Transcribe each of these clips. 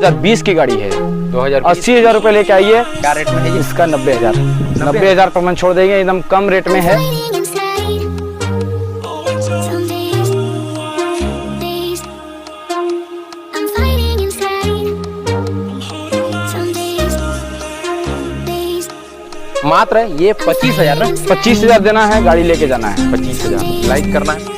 2020 की गाड़ी है। 2020 80,000 रुपये लेके आइए। क्या रेट में है इसका 90,000 पर मन छोड़ देंगे, एकदम कम रेट में है। मात्र ये 25,000 ना? 25,000 देना है, गाड़ी लेके जाना है। 25,000 लाइक करना है।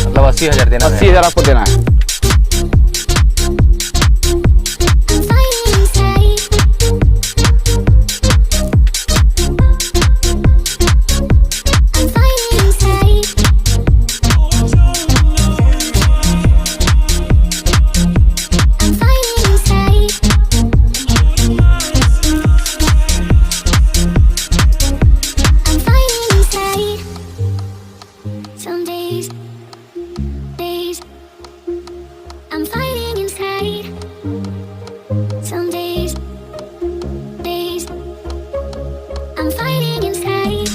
मतलब 80,000 देना है। 80,000 आपको देना है।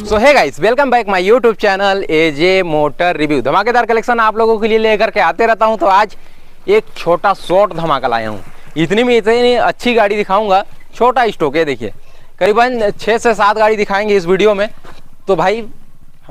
So hey guys, welcome back my YouTube channel AJ motor review. धमाकेदार कलेक्शन आप लोगों के लिए लेकर के आते रहता हूं। तो आज एक छोटा शॉर्ट धमाका लाया हूं। इतनी अच्छी गाड़ी दिखाऊंगा। छोटा स्टॉक है, देखिए करीबन 6 से 7 गाड़ी दिखाएंगे इस वीडियो में। तो भाई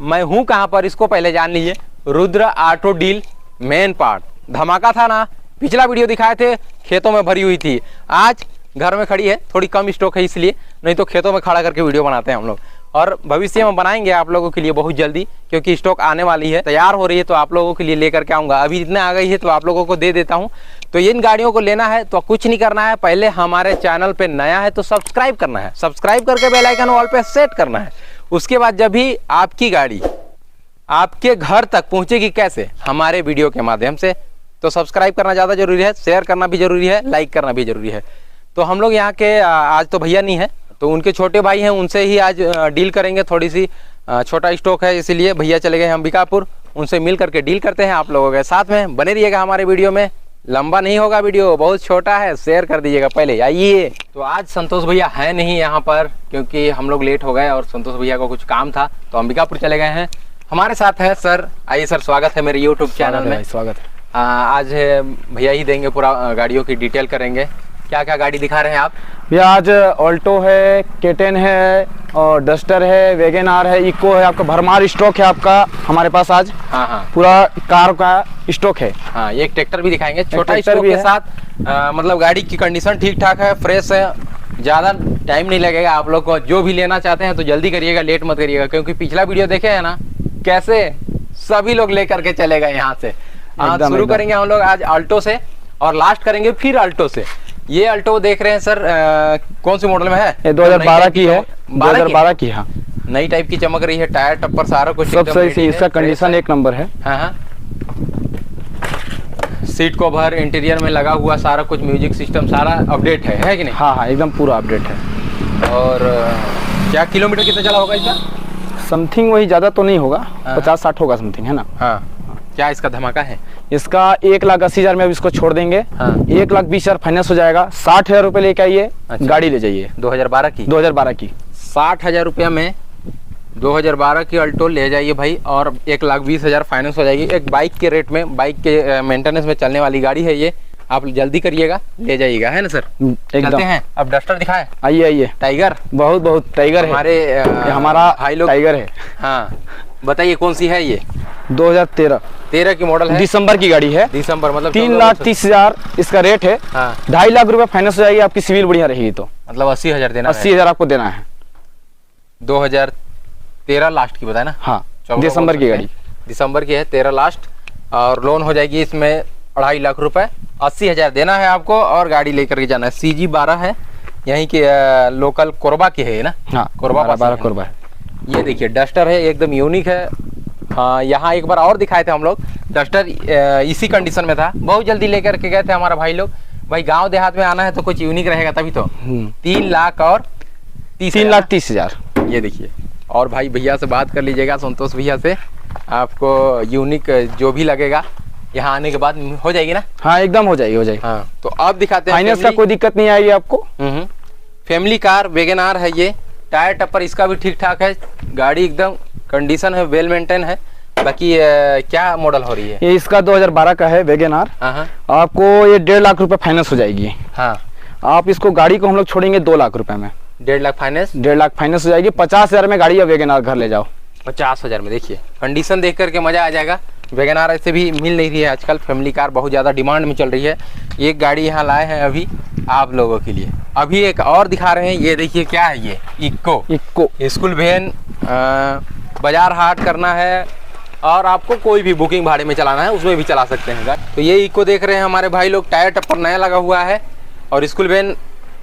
मैं हूं कहां पर, इसको पहले जान लीजिए। Rudra auto deal main part. धमाका था ना, पिछला वीडियो दिखाए थे, खेतों में भरी हुई थी। आज घर में खड़ी है, थोड़ी कम स्टॉक है इसलिए, नहीं तो खेतों में खड़ा करके वीडियो बनाते हैं हम लोग। और भविष्य में बनाएंगे आप लोगों के लिए बहुत जल्दी, क्योंकि स्टॉक आने वाली है, तैयार हो रही है, तो आप लोगों के लिए लेकर के आऊँगा। अभी इतना आ गई है तो आप लोगों को दे देता हूँ। तो इन गाड़ियों को लेना है तो कुछ नहीं करना है, पहले हमारे चैनल पे नया है तो सब्सक्राइब करना है। सब्सक्राइब करके बेल आइकन ऑल पे सेट करना है। उसके बाद जब भी आपकी गाड़ी आपके घर तक पहुँचेगी, कैसे? हमारे वीडियो के माध्यम से। तो सब्सक्राइब करना ज़्यादा जरूरी है, शेयर करना भी जरूरी है, लाइक करना भी जरूरी है। तो हम लोग यहाँ के आज तो भैया नहीं है, तो उनके छोटे भाई हैं, उनसे ही आज डील करेंगे। थोड़ी सी छोटा स्टॉक है, इसीलिए भैया चले गए हैं अंबिकापुर, उनसे मिल करके डील करते हैं। आप लोगों के साथ में बने रहिएगा हमारे वीडियो में। लंबा नहीं होगा वीडियो, बहुत छोटा है, शेयर कर दीजिएगा पहले। आइए। तो आज संतोष भैया है नहीं यहाँ पर, क्योंकि हम लोग लेट हो गए और संतोष भैया को कुछ काम था, तो अंबिकापुर चले गए हैं। हमारे साथ है सर। आइए सर, स्वागत है मेरे यूट्यूब चैनल में। स्वागत है। आज भैया ही देंगे, पूरा गाड़ियों की डिटेल करेंगे। क्या क्या गाड़ी दिखा रहे हैं आप? भैया आज ऑल्टो है, केटेन है, और डस्टर है, वैगन आर है, इको है। आपका भरमार स्टॉक है आपका हमारे पास आज। हाँ, पूरा कार का स्टॉक है। हाँ, एक ट्रैक्टर भी दिखाएंगे छोटा स्टॉक के साथ। मतलब गाड़ी की कंडीशन ठीक ठाक है, फ्रेश है, ज़्यादा टाइम नहीं लगेगा। आप लोग को जो भी लेना चाहते हैं तो जल्दी करिएगा, लेट मत करिएगा, क्योंकि पिछला वीडियो देखे है ना, कैसे सभी लोग लेकर के चले गए यहाँ से। शुरू करेंगे हम लोग आज अल्टो से और लास्ट करेंगे फिर अल्टो से। ये अल्टो देख रहे हैं सर, कौन सी मॉडल में है? ये 2012 की है। 2012 की, हाँ। नई टाइप की चमक रही है, टायर टप्पर सारा कुछ सब सही से। इसका कंडीशन एक नंबर है। हाँ, सीट कवर इंटीरियर में लगा हुआ सारा कुछ, म्यूजिक सिस्टम सारा अपडेट है कि नहीं? हाँ, एकदम पूरा अपडेट है। और क्या किलोमीटर कितना चला होगा इसका? समथिंग वही, ज़्यादा तो नहीं होगा, 50-60 होगा समथिंग, है ना? हाँ। क्या इसका धमाका है? इसका 1,80,000 में अब इसको छोड़ देंगे। हाँ। 1,20,000 फाइनेंस हो जाएगा। 60,000 रुपये लेके आइए। अच्छा। गाड़ी ले जाइए। 2012 की? 2012 की। 60,000 रुपया में 2012 की अल्टो ले जाइए भाई, और 1,20,000 फाइनेंस हो जाएगी। एक बाइक के रेट में, बाइक के मेंटेनेंस में चलने वाली गाड़ी है ये। आप जल्दी करिएगा, ले जाइएगा, है ना सर? चलते हैं। अब डस्टर दिखाएं। आइए। टाइगर, बहुत टाइगर है हमारे। हमारा भाई लोग टाइगर है। हाँ, बताइए कौन सी है ये? 2013 की मॉडल है। दिसंबर की गाड़ी है। दिसंबर मतलब 3,30,000 इसका रेट है। हाँ। 2.5 लाख रुपए फाइनेंस हो जाएगी, आपकी सिविल बढ़िया रहेगी तो। मतलब 80,000 देना। 80,000 आपको देना है। 2013 लास्ट की बताए ना? हाँ, दिसंबर की गाड़ी। दिसंबर की है, 13 लास्ट, और लोन हो जाएगी इसमें 2.5 लाख रुपए। 80,000 देना है आपको और गाड़ी लेकर के जाना है। CG12 है, यहीं की लोकल कोरबा की है ना? हाँ, कोरबा 12 कोरबा है। ये देखिए डस्टर है, एकदम यूनिक है। हाँ, यहाँ एक बार और दिखाए थे हम लोग, डस्टर इसी कंडीशन में था। बहुत जल्दी लेकर के गए थे हमारा भाई लोग। भाई गांव देहात में आना है तो कुछ यूनिक रहेगा तभी तो। 3,30,000। ये देखिए। और भाई भैया से बात कर लीजिएगा, संतोष भैया से, आपको यूनिक जो भी लगेगा यहाँ आने के बाद हो जाएगी ना? हाँ, एकदम हो जाएगी। हाँ, तो अब दिखाते हैं। फाइनेंस का कोई दिक्कत नहीं आएगी आपको। फैमिली कार वैगन आर है ये, टायर टप्पर इसका भी ठीक ठाक है, गाड़ी एकदम कंडीशन है, वेल मेंटेन है। बाकी क्या मॉडल हो रही है? ये इसका 2012 का है वेगन आर। हाँ। आपको ये 1.5 लाख रुपए फाइनेंस हो जाएगी। हाँ, आप इसको गाड़ी को हम लोग छोड़ेंगे 2 लाख रुपए में। 1.5 लाख फाइनेंस? 1.5 लाख फाइनेंस हो जाएगी। 50,000 में गाड़ी या वेगन आर घर ले जाओ। 50,000 में। देखिए कंडीशन देख करके मजा आ जाएगा। वेगन आर ऐसे भी मिल नहीं रही है आजकल, फैमिली कार बहुत ज़्यादा डिमांड में चल रही है। एक गाड़ी यहाँ लाए हैं अभी आप लोगों के लिए। अभी एक और दिखा रहे हैं, ये देखिए क्या है, ये इक्को स्कूल वैन। बाजार हाट करना है और आपको कोई भी बुकिंग भाड़े में चलाना है उसमें भी चला सकते हैं। तो ये इक्को देख रहे हैं हमारे भाई लोग, टायर टप्पर नया लगा हुआ है और स्कूल वैन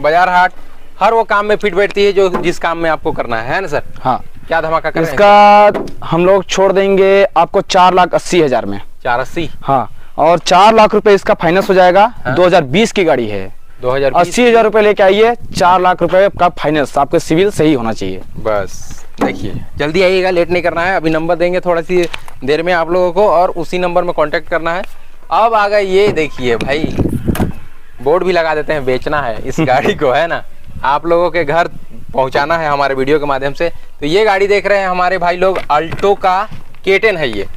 बाजार हाट हर वो काम में फिट बैठती है जो जिस काम में आपको करना है ना सर? हाँ। क्या धमाका कर रहे हैं? इसका हम लोग छोड़ देंगे आपको 4,80,000 में। 480? हाँ, और 4 लाख रुपए इसका फाइनेंस हो जाएगा। हाँ? 2020 की गाड़ी है। 80,000 रुपए लेके आइए, 4 लाख रुपए का फाइनेंस। आपके सिविल सही होना चाहिए। बस देखिए जल्दी आइएगा, लेट नहीं करना है। अभी नंबर देंगे थोड़ा सी देर में आप लोगों को और उसी नंबर में कांटेक्ट करना है। अब आ गए, ये देखिए भाई, बोर्ड भी लगा देते हैं, बेचना है इस गाड़ी को, है ना, आप लोगों के घर पहुंचाना है हमारे वीडियो के माध्यम से। तो ये गाड़ी देख रहे हैं हमारे भाई लोग, अल्टो का K10 है ये,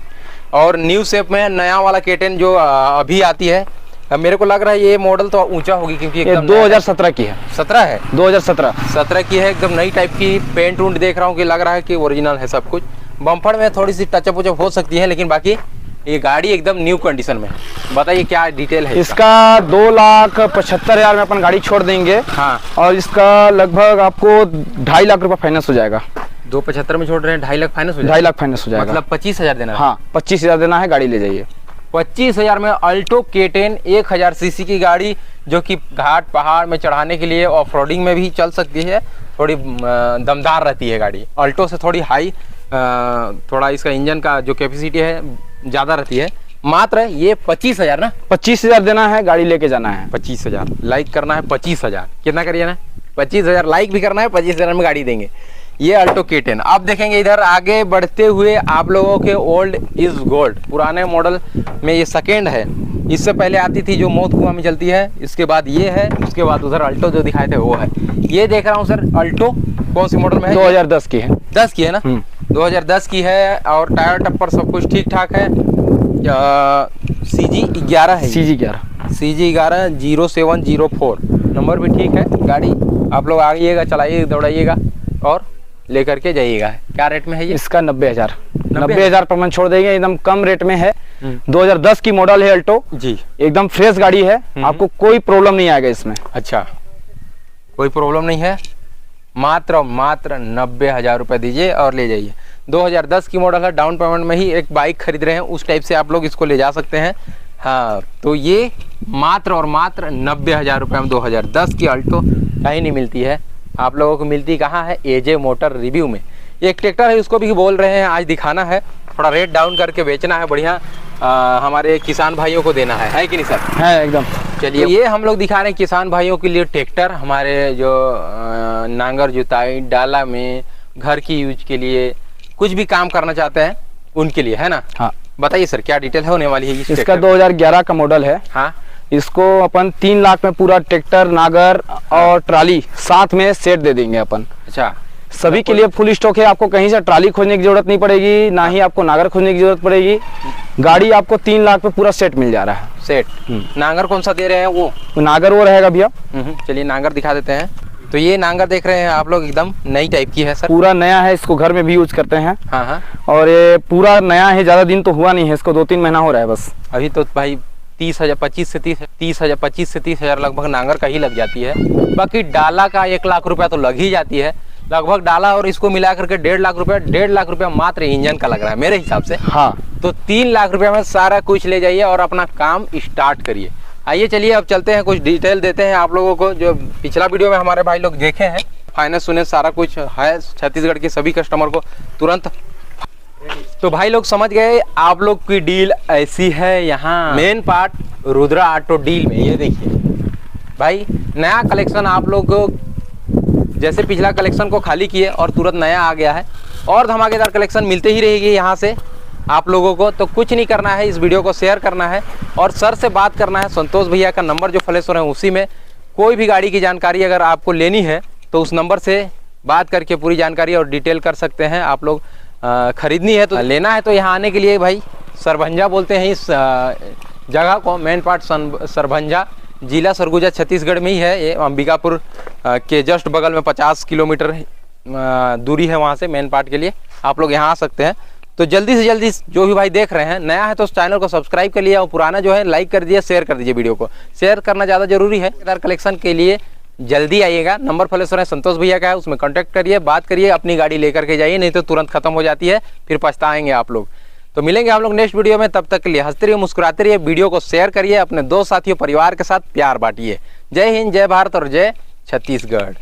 और न्यू शेप में नया वाला K10 जो अभी आती है। मेरे को लग रहा है ये मॉडल तो ऊंचा होगी क्योंकि ये 2017 की है। 17 है? 2017 की है, एकदम नई टाइप की। पेंट उंट देख रहा हूँ कि लग रहा है कि ओरिजिनल है सब कुछ। बम्पर में थोड़ी सी टचअप उचअप हो सकती है, लेकिन बाकी ये गाड़ी एकदम न्यू कंडीशन में। बताइए क्या डिटेल है इसका? 2,75,000 में अपन गाड़ी छोड़ देंगे। हाँ, और इसका लगभग आपको 2.5 लाख रुपए फाइनेंस हो जाएगा। 2,75 में छोड़ रहे हैं, 2.5 लाख फाइनेंस हो जाएगा। 2.5 लाख फाइनेंस हो जाएगा, मतलब 25,000 देना है। हाँ, 25,000 देना है, गाड़ी ले जाइए। 25,000 में अल्टो K10 1000 सीसी की गाड़ी, जो कि घाट पहाड़ में चढ़ाने के लिए, ऑफ रोडिंग में भी चल सकती है। थोड़ी दमदार रहती है गाड़ी, अल्टो से थोड़ी हाई, थोड़ा इसका इंजन का जो कैपेसिटी है ज़्यादा रहती है। मात्र ये 25,000 ना? 25,000 देना है, गाड़ी लेके जाना है। 25,000 लाइक करना है। 25,000 कितना करिए ना? 25,000 लाइक भी करना है, 25,000 में गाड़ी देंगे। ये अल्टो K10। अब देखेंगे इधर आगे बढ़ते हुए आप लोगों के ओल्ड इज गोल्ड, पुराने मॉडल में ये सेकेंड है। इससे पहले आती थी जो मौत कुआं में चलती है, इसके बाद ये है, उसके बाद उधर अल्टो जो दिखाए थे वो है। ये देख रहा हूँ सर, अल्टो कौन सी मॉडल में है? 2010 की है। 10 की है ना? 2010 की है और टायर टप्पर सब कुछ ठीक ठाक है। CG 11 है। CG 11 0704 नंबर भी ठीक है। गाड़ी आप लोग आइएगा, चलाइए, दौड़ाइएगा और लेकर के जाइएगा। क्या रेट में है ये? इसका 90,000 पर मन छोड़ देंगे, एकदम कम रेट में है। 2010 की मॉडल है अल्टो जी, एकदम फ्रेश गाड़ी है। आपको कोई प्रॉब्लम नहीं आएगा इसमें। अच्छा, कोई प्रॉब्लम नहीं है। मात्र 90,000 रुपए दीजिए और ले जाइए। 2010 की मॉडल है, डाउन पेमेंट में ही एक बाइक खरीद रहे हैं, उस टाइप से आप लोग इसको ले जा सकते हैं। हाँ, तो ये मात्र और मात्र 90,000 रुपये में 2010 की अल्टो कहीं नहीं मिलती है। आप लोगों को मिलती कहाँ है? AJ मोटर रिव्यू में। एक ट्रैक्टर है, उसको भी बोल रहे हैं आज दिखाना है, थोड़ा रेट डाउन करके बेचना है, बढ़िया हमारे किसान भाइयों को देना है कि नहीं सर? है एकदम। चलिए, ये हम लोग दिखा रहे हैं किसान भाइयों के लिए ट्रैक्टर, हमारे जो नांगर जुताई डाला में, घर की यूज के लिए, कुछ भी काम करना चाहते हैं उनके लिए, है ना? हाँ, बताइए सर क्या डिटेल है होने वाली है? इसका 2011 का मॉडल है। हाँ, इसको अपन 3 लाख में पूरा ट्रैक्टर, नागर और ट्राली साथ में सेट दे देंगे अपन। अच्छा, सभी के लिए फुल स्टॉक है। आपको कहीं से ट्राली खोजने की जरूरत नहीं पड़ेगी, ना ही आपको नागर खोजने की जरूरत पड़ेगी। गाड़ी आपको 3 लाख में पूरा सेट मिल जा रहा है। सेट। नागर कौन सा दे रहे हैं? वो नागर वो रहेगा भैया। चलिए नागर दिखा देते हैं। तो ये नांगर देख रहे हैं आप लोग, एकदम नई टाइप की है सर, पूरा नया है। इसको घर में भी यूज करते हैं। हाँ हाँ, और ये पूरा नया है, ज्यादा दिन तो हुआ नहीं है, इसको 2-3 महीना हो रहा है बस। अभी तो भाई 25 से 30,000 लगभग नांगर का ही लग जाती है। बाकी डाला का 1 लाख रुपया तो लग ही जाती है लगभग, डाला और इसको मिला करके 1.5 लाख रुपया मात्र इंजन का लग रहा है मेरे हिसाब से। हाँ, तो 3 लाख रुपया में सारा कुछ ले जाइए और अपना काम स्टार्ट करिए। आइए चलिए अब चलते हैं, कुछ डिटेल देते हैं आप लोगों को, जो पिछला वीडियो में हमारे भाई लोग देखे हैं। फाइनेंस सुने सारा कुछ है, छत्तीसगढ़ के सभी कस्टमर को तुरंत। तो भाई लोग समझ गए, आप लोग की डील ऐसी है यहाँ main part Rudra auto deal में। ये देखिए भाई, नया कलेक्शन आप लोग जैसे पिछला कलेक्शन को खाली किए और तुरंत नया आ गया है, और धमाकेदार कलेक्शन मिलते ही रहेगी यहाँ से आप लोगों को। तो कुछ नहीं करना है, इस वीडियो को शेयर करना है और सर से बात करना है। संतोष भैया का नंबर जो फ्लैश हो रहे हैं उसी में, कोई भी गाड़ी की जानकारी अगर आपको लेनी है तो उस नंबर से बात करके पूरी जानकारी और डिटेल कर सकते हैं। आप लोग खरीदनी है तो लेना है तो यहाँ आने के लिए भाई सरभंजा बोलते हैं इस जगह को। मेन पार्ट सरभंजा, जिला सरगुजा छत्तीसगढ़ में ही है। ये अंबिकापुर के जस्ट बगल में 50 किलोमीटर दूरी है वहाँ से मेन पार्ट के लिए। आप लोग यहाँ आ सकते हैं। तो जल्दी से जल्दी जो भी भाई देख रहे हैं, नया है तो उस चैनल को सब्सक्राइब कर लिया और पुराना जो है लाइक कर दीजिए, शेयर कर दीजिए। वीडियो को शेयर करना ज़्यादा जरूरी है। कलेक्शन के लिए जल्दी आइएगा। नंबर फ्लैश हो रहा है संतोष भैया का है, उसमें कांटेक्ट करिए, बात करिए, अपनी गाड़ी लेकर के जाइए, नहीं तो तुरंत खत्म हो जाती है, फिर पछताएंगे आप लोग। तो मिलेंगे हम लोग नेक्स्ट वीडियो में। तब तक के लिए हंसते रहिए, मुस्कुराते रहिए, वीडियो को शेयर करिए, अपने दोस्त साथियों परिवार के साथ प्यार बांटिए। जय हिंद, जय भारत और जय छत्तीसगढ़।